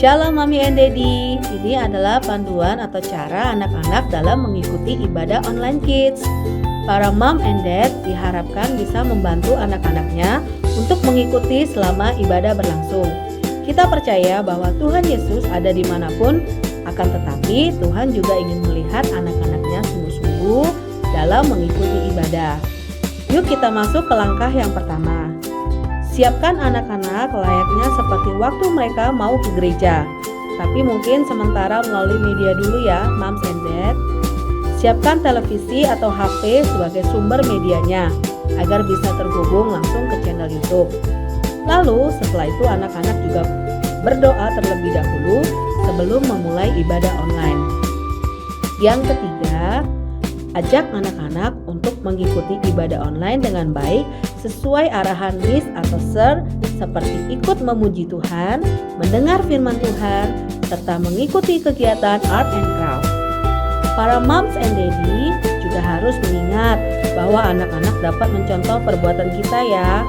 Shalom Mami and Daddy, ini adalah panduan atau cara anak-anak dalam mengikuti ibadah online kids. Para mom and dad diharapkan bisa membantu anak-anaknya untuk mengikuti selama ibadah berlangsung. Kita percaya bahwa Tuhan Yesus ada dimanapun, akan tetapi Tuhan juga ingin melihat anak-anaknya sungguh-sungguh dalam mengikuti ibadah. Yuk kita masuk ke langkah yang pertama. Siapkan anak-anak layaknya seperti waktu mereka mau ke gereja. Tapi mungkin sementara melalui media dulu ya, moms and dad. Siapkan televisi atau HP sebagai sumber medianya, agar bisa terhubung langsung ke channel YouTube. Lalu setelah itu anak-anak juga berdoa terlebih dahulu sebelum memulai ibadah online. Yang ketiga, ajak anak-anak untuk mengikuti ibadah online dengan baik sesuai arahan Miss atau Sir, seperti ikut memuji Tuhan, mendengar firman Tuhan, serta mengikuti kegiatan art and craft. Para moms and daddy juga harus mengingat bahwa anak-anak dapat mencontoh perbuatan kita ya,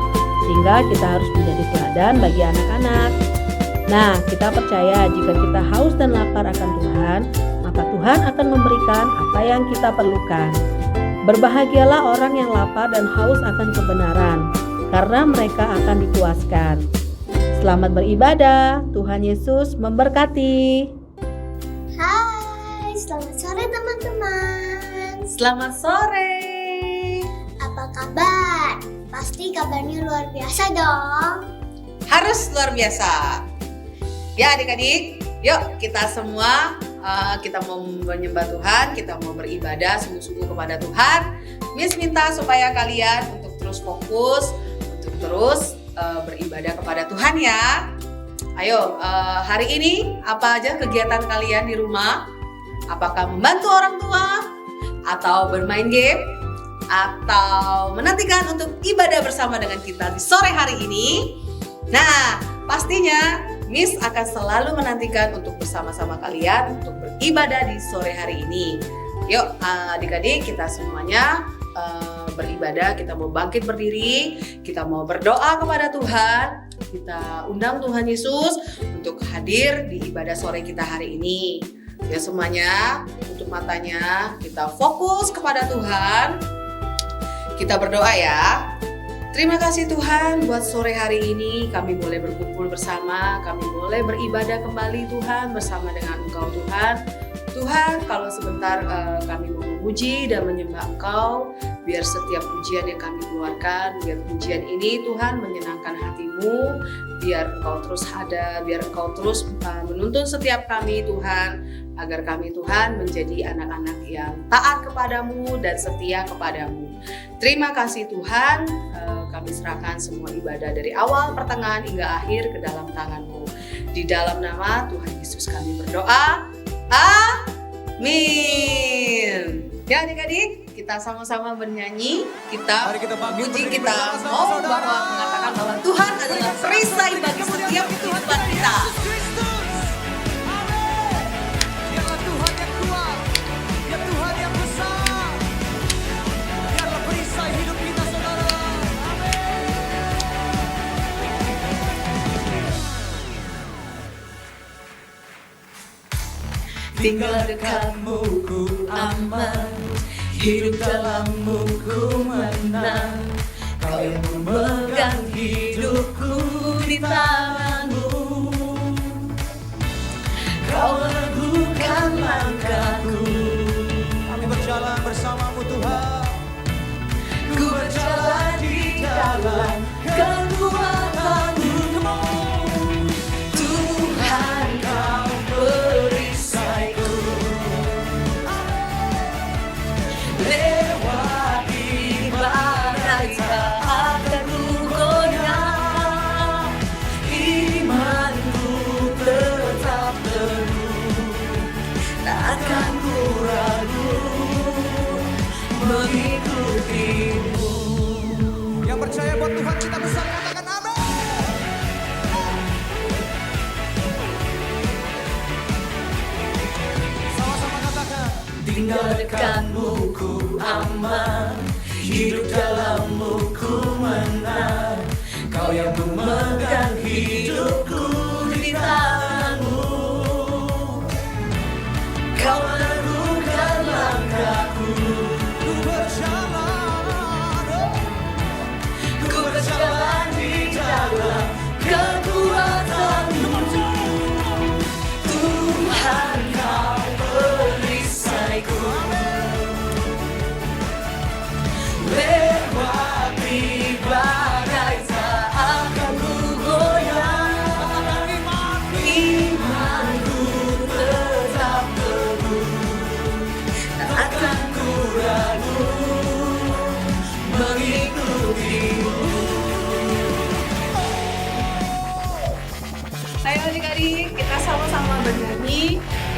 sehingga kita harus menjadi teladan bagi anak-anak. Nah, kita percaya jika kita haus dan lapar akan Tuhan, maka Tuhan akan memberikan apa yang kita perlukan. Berbahagialah orang yang lapar dan haus akan kebenaran, karena mereka akan dipuaskan. Selamat beribadah, Tuhan Yesus memberkati. Hai, selamat sore teman-teman. Selamat sore. Apa kabar? Pasti kabarnya luar biasa dong. Harus luar biasa. Ya adik-adik, yuk kita semua kita mau menyembah Tuhan, kita mau beribadah sungguh-sungguh kepada Tuhan. Miss minta supaya kalian untuk terus fokus, untuk terus beribadah kepada Tuhan ya. Ayo, hari ini apa aja kegiatan kalian di rumah? Apakah membantu orang tua? Atau bermain game? Atau menantikan untuk ibadah bersama dengan kita di sore hari ini? Nah, pastinya Miss akan selalu menantikan untuk bersama-sama kalian untuk beribadah di sore hari ini. Yuk adik-adik, kita semuanya beribadah, kita mau bangkit berdiri, kita mau berdoa kepada Tuhan. Kita undang Tuhan Yesus untuk hadir di ibadah sore kita hari ini. Ya semuanya, tutup matanya, kita fokus kepada Tuhan. Kita berdoa ya. Terima kasih Tuhan buat sore hari ini kami boleh berkumpul bersama, kami boleh beribadah kembali Tuhan bersama dengan Engkau Tuhan. Tuhan, kalau sebentar kami mau memuji dan menyembah Engkau, biar setiap pujian yang kami keluarkan, biar pujian ini Tuhan menyenangkan hati-Mu, biar Engkau terus ada, biar Engkau terus menuntun setiap kami Tuhan, agar kami Tuhan menjadi anak-anak yang taat kepadamu dan setia kepadamu. Terima kasih Tuhan, kami serahkan semua ibadah dari awal, pertengahan hingga akhir ke dalam tangan-Mu. Di dalam nama Tuhan Yesus kami berdoa, amin. Ya adik-adik, kita sama-sama bernyanyi, kita memuji, kita mau mengatakan bahwa Tuhan adalah perisai bagi setiap kehidupan kita. Tinggal dekatmu ku aman, hidup dalammu ku menang. Kau yang memegang hidupku di tanganmu. Kau lakukan langkahku. Kami berjalan bersamamu Tuhan. Ku berjalan di dalam kekuatan-Mu. Tuhan Kau perisaiku. Lewati badai tak akan ku goyah. Imanku tetap teguh, tak akan ku ragu mengikutimu. Yang percaya buat Tuhan kita besar, katakan amin. Sama-sama katakan. Tinggal dekatmu ku aman, hidup dalammu ku menang. Kau yang memegang hidupku di tanganmu.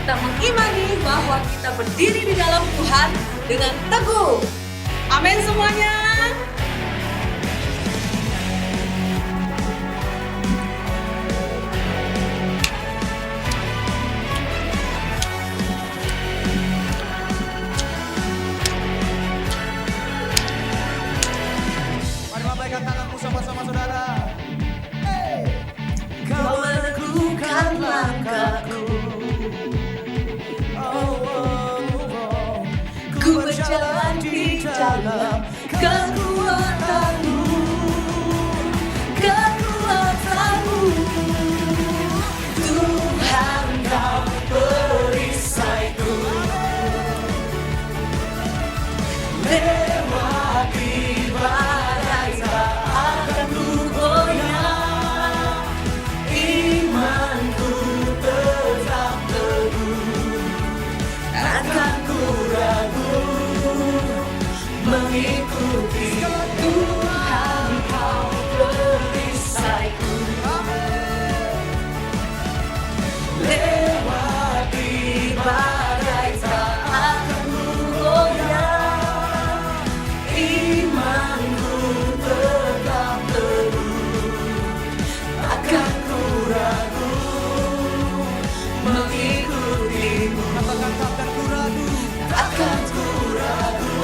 kita mengimani bahwa kita berdiri di dalam Tuhan dengan teguh. Amin semuanya. Mari lambaikan tanganmu sama-sama saudara. Kau meneguhkan langkahku. Ku berjalan di dalam kekuatanmu, kekuatanmu. Tuhan kau perisaiku. Lewati badai tak akan ku goyah. Imanku tetap teguh, takkan ku ragu mengikuti Tuhan kau perisaiku. Lewati badai tak akan ku goyah. Imanku tetap teguh, takkan ku ragu mengikutimu. Katakan takkan ku ragu. Takkan ku ragu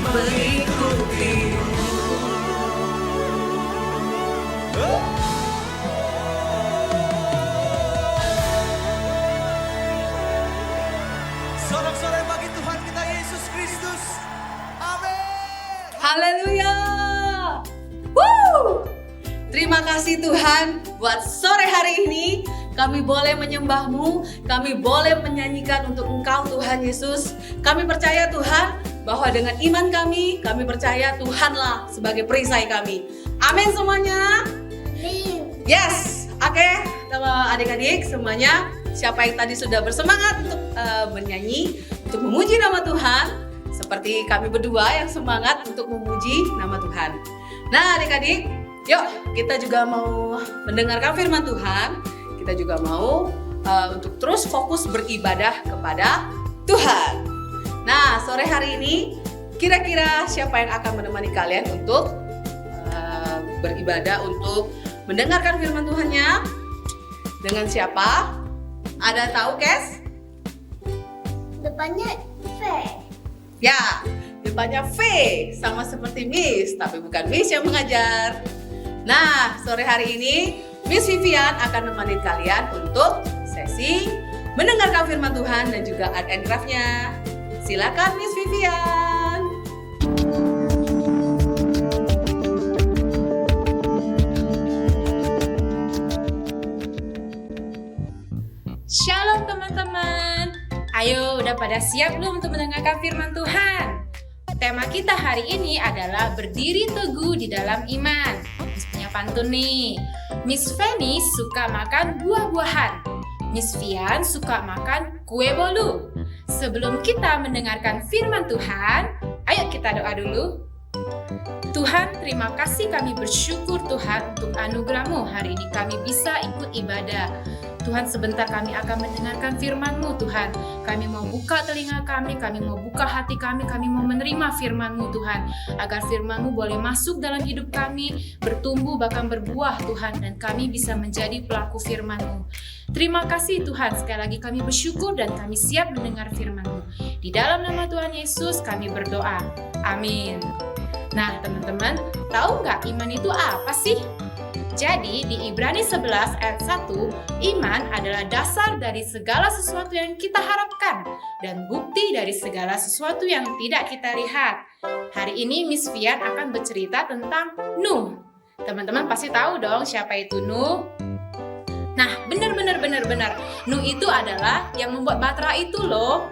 mengikutimu. Sorak-sorai bagi Tuhan kita Yesus Kristus. Amin. Haleluya. Woo! Terima kasih Tuhan buat sore hari ini kami boleh menyembah-Mu, kami boleh menyanyikan untuk Engkau Tuhan Yesus. Kami percaya Tuhan bahwa dengan iman kami percaya Tuhanlah sebagai perisai kami. Amin semuanya. Yes, oke, sama adik-adik semuanya. Siapa yang tadi sudah bersemangat untuk menyanyi, untuk memuji nama Tuhan, seperti kami berdua yang semangat untuk memuji nama Tuhan. Nah adik-adik, yuk kita juga mau mendengarkan firman Tuhan. Kita juga mau untuk terus fokus beribadah kepada Tuhan. Nah sore hari ini kira-kira siapa yang akan menemani kalian untuk beribadah, untuk mendengarkan firman Tuhannya? Dengan siapa? Ada tahu, Kes? Depannya V. Ya, depannya V, sama seperti Miss, tapi bukan Miss yang mengajar. Nah, sore hari ini Miss Vivian akan menemani kalian untuk sesi mendengarkan firman Tuhan dan juga art and craft-nya. Silakan Miss Vivian. Shalom teman-teman. Ayo, udah pada siap belum untuk mendengarkan firman Tuhan? Tema kita hari ini adalah berdiri teguh di dalam iman. Miss punya pantun nih. Miss Fanny suka makan buah-buahan. Miss Vian suka makan kue bolu. Sebelum kita mendengarkan firman Tuhan, ayo kita doa dulu. Tuhan, terima kasih, kami bersyukur Tuhan untuk anugerah-Mu. Hari ini kami bisa ikut ibadah. Tuhan, sebentar kami akan mendengarkan firman-Mu Tuhan. Kami mau buka telinga kami mau buka hati kami mau menerima firman-Mu Tuhan. Agar firman-Mu boleh masuk dalam hidup kami, bertumbuh bahkan berbuah Tuhan. Dan kami bisa menjadi pelaku firman-Mu. Terima kasih Tuhan, sekali lagi kami bersyukur dan kami siap mendengar firman-Mu. Di dalam nama Tuhan Yesus kami berdoa. Amin. Nah teman-teman, tahu nggak iman itu apa sih? Jadi di Ibrani 11 ayat 1, iman adalah dasar dari segala sesuatu yang kita harapkan dan bukti dari segala sesuatu yang tidak kita lihat. Hari ini Miss Vian akan bercerita tentang Nuh. Teman-teman pasti tahu dong siapa itu Nuh. Nah, benar. Nuh itu adalah yang membuat Batra itu loh.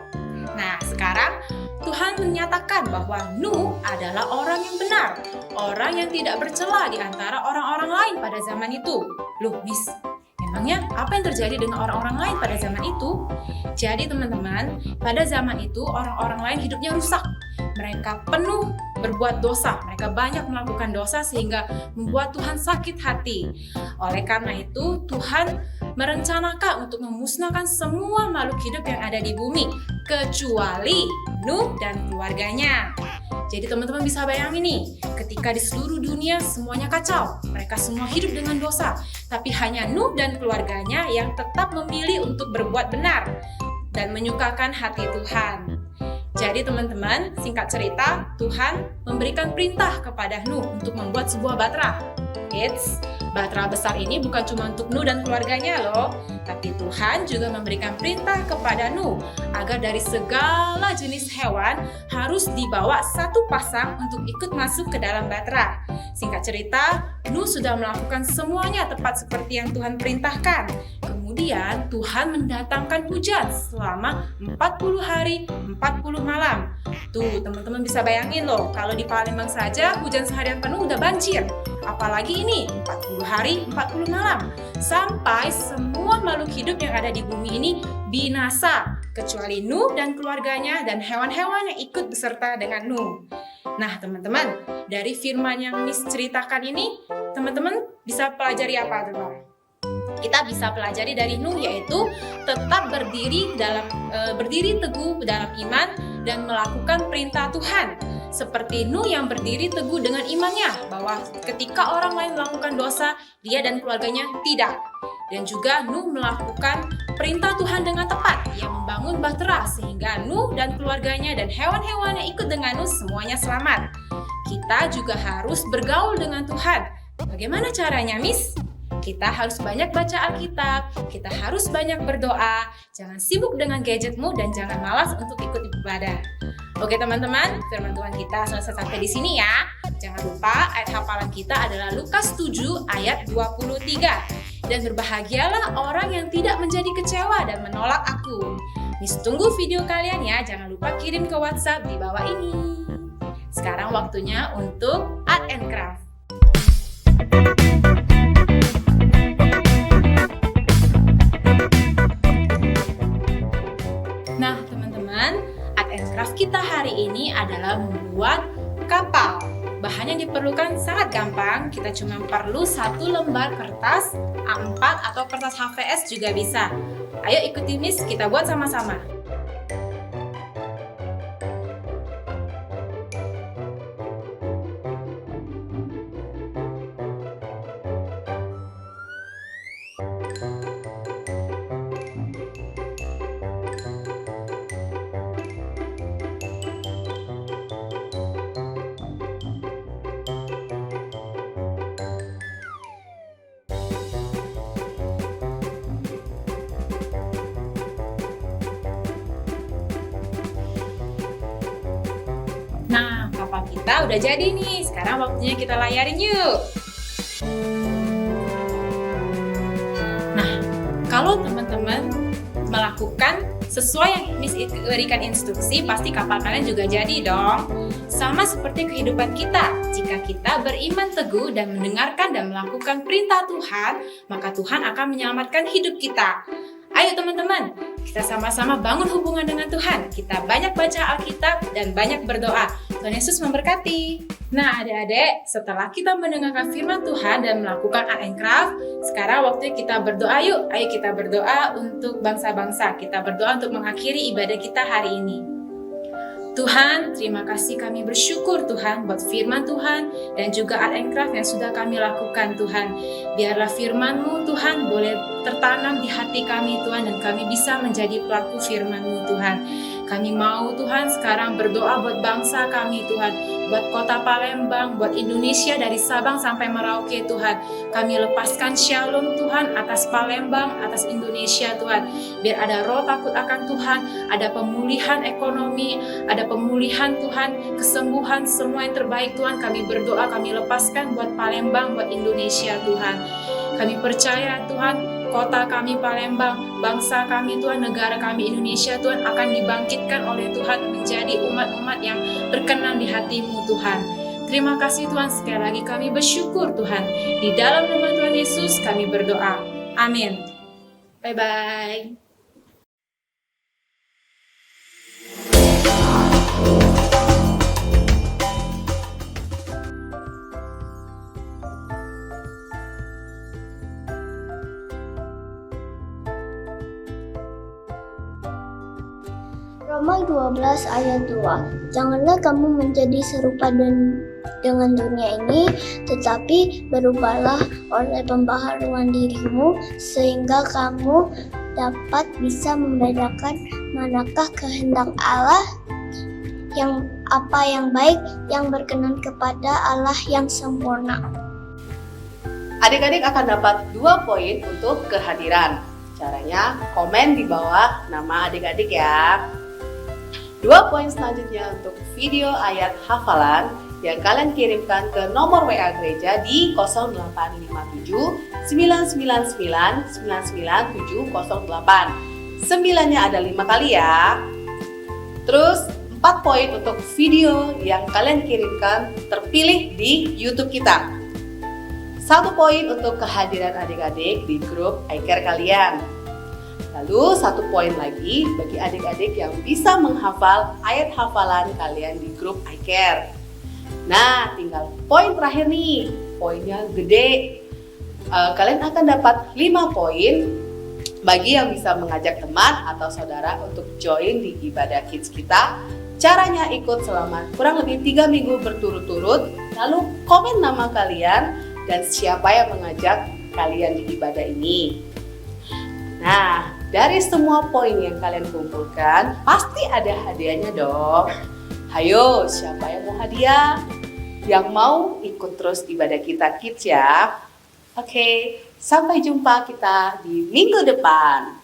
Nah, sekarang Tuhan menyatakan bahwa Nuh adalah orang yang benar, orang yang tidak bercela di antara orang-orang lain pada zaman itu. Loh, Miss, emangnya apa yang terjadi dengan orang-orang lain pada zaman itu? Jadi teman-teman, pada zaman itu orang-orang lain hidupnya rusak. Mereka penuh berbuat dosa, mereka banyak melakukan dosa sehingga membuat Tuhan sakit hati. Oleh karena itu, Tuhan merencanakan untuk memusnahkan semua makhluk hidup yang ada di bumi, kecuali Nuh dan keluarganya. Jadi teman-teman bisa bayangin nih, ketika di seluruh dunia semuanya kacau, mereka semua hidup dengan dosa, tapi hanya Nuh dan keluarganya yang tetap memilih untuk berbuat benar dan menyukakan hati Tuhan. Jadi teman-teman, singkat cerita, Tuhan memberikan perintah kepada Nuh untuk membuat sebuah batra. Eits, batra besar ini bukan cuma untuk Nuh dan keluarganya loh, tapi Tuhan juga memberikan perintah kepada Nuh agar dari segala jenis hewan harus dibawa satu pasang untuk ikut masuk ke dalam batra. Singkat cerita, Nuh sudah melakukan semuanya tepat seperti yang Tuhan perintahkan. Kemudian Tuhan mendatangkan hujan selama 40 hari, 40 malam. Tuh, teman-teman bisa bayangin loh, kalau di Palembang saja hujan seharian penuh udah banjir. Apalagi ini, 40 hari, 40 malam. Sampai semua makhluk hidup yang ada di bumi ini binasa, kecuali Nuh dan keluarganya dan hewan-hewan yang ikut beserta dengan Nuh. Nah, teman-teman, dari firman yang Miss ceritakan ini, teman-teman bisa pelajari apa, teman-teman? Kita bisa pelajari dari Nuh, yaitu tetap berdiri teguh dalam iman dan melakukan perintah Tuhan. Seperti Nuh yang berdiri teguh dengan imannya bahwa ketika orang lain melakukan dosa, dia dan keluarganya tidak. Dan juga Nuh melakukan perintah Tuhan dengan tepat, yang membangun bahtera sehingga Nuh dan keluarganya dan hewan-hewan yang ikut dengan Nuh semuanya selamat. Kita juga harus bergaul dengan Tuhan. Bagaimana caranya, Miss? Kita harus banyak baca Alkitab, kita harus banyak berdoa, jangan sibuk dengan gadgetmu dan jangan malas untuk ikut ibadah. Oke teman-teman, firman Tuhan kita selesai sampai di sini ya. Jangan lupa ayat hafalan kita adalah Lukas 7 ayat 23. Dan berbahagialah orang yang tidak menjadi kecewa dan menolak aku. Miss tunggu video kalian ya, jangan lupa kirim ke WhatsApp di bawah ini. Sekarang waktunya untuk Art and Craft. Nah teman-teman, Art and Craft kita hari ini adalah membuat kapal. Bahan yang diperlukan sangat gampang, kita cuma perlu 1 lembar kertas A4 atau kertas HVS juga bisa. Ayo ikuti Miss, kita buat sama-sama. Nah, kapal kita udah jadi nih. Sekarang waktunya kita layarin yuk. Nah, kalau teman-teman melakukan sesuai yang Miss berikan instruksi, pasti kapal kalian juga jadi dong. Sama seperti kehidupan kita. Jika kita beriman teguh dan mendengarkan dan melakukan perintah Tuhan, maka Tuhan akan menyelamatkan hidup kita. Ayo teman-teman, kita sama-sama bangun hubungan dengan Tuhan. Kita banyak baca Alkitab dan banyak berdoa. Tuhan Yesus memberkati. Nah adik-adik, setelah kita mendengarkan firman Tuhan dan melakukan Art and Craft, sekarang waktunya kita berdoa yuk. Ayo kita berdoa untuk bangsa-bangsa. Kita berdoa untuk mengakhiri ibadah kita hari ini. Tuhan, terima kasih, kami bersyukur Tuhan buat firman Tuhan dan juga Art and Craft yang sudah kami lakukan Tuhan. Biarlah firman-Mu Tuhan boleh tertanam di hati kami Tuhan dan kami bisa menjadi pelaku firman-Mu Tuhan. Kami mau Tuhan sekarang berdoa buat bangsa kami Tuhan, buat kota Palembang, buat Indonesia dari Sabang sampai Merauke Tuhan. Kami lepaskan shalom Tuhan atas Palembang, atas Indonesia Tuhan. Biar ada roh takut akan Tuhan, ada pemulihan ekonomi, ada pemulihan Tuhan, kesembuhan, semua yang terbaik Tuhan. Kami berdoa, kami lepaskan buat Palembang, buat Indonesia Tuhan. Kami percaya Tuhan, kota kami Palembang, bangsa kami Tuhan, negara kami Indonesia Tuhan akan dibangkitkan oleh Tuhan menjadi umat-umat yang berkenan di hati-Mu Tuhan. Terima kasih Tuhan, sekali lagi kami bersyukur Tuhan. Di dalam nama Tuhan Yesus kami berdoa. Amin. Bye-bye. Roma 12 ayat 2. Janganlah kamu menjadi serupa dengan dunia ini, tetapi berubahlah oleh pembaharuan dirimu, sehingga kamu dapat bisa membedakan manakah kehendak Allah, yang baik, yang berkenan kepada Allah yang sempurna. Adik-adik akan dapat 2 poin untuk kehadiran. Caranya komen di bawah nama adik-adik ya. 2 poin selanjutnya untuk video ayat hafalan yang kalian kirimkan ke nomor WA gereja di 0857 999 99708. 9-nya ada 5 kali ya. Terus 4 poin untuk video yang kalian kirimkan terpilih di YouTube kita. 1 poin untuk kehadiran adik-adik di grup iCare kalian. Lalu 1 poin lagi bagi adik-adik yang bisa menghafal ayat hafalan kalian di grup iCare. Nah, tinggal poin terakhir nih, poinnya gede. Kalian akan dapat 5 poin bagi yang bisa mengajak teman atau saudara untuk join di ibadah kids kita. Caranya ikut selama kurang lebih 3 minggu berturut-turut, lalu komen nama kalian dan siapa yang mengajak kalian di ibadah ini. Nah, dari semua poin yang kalian kumpulkan, pasti ada hadiahnya dong. Hayo, siapa yang mau hadiah? Yang mau ikut terus ibadah kita kids ya. Oke, sampai jumpa kita di minggu depan.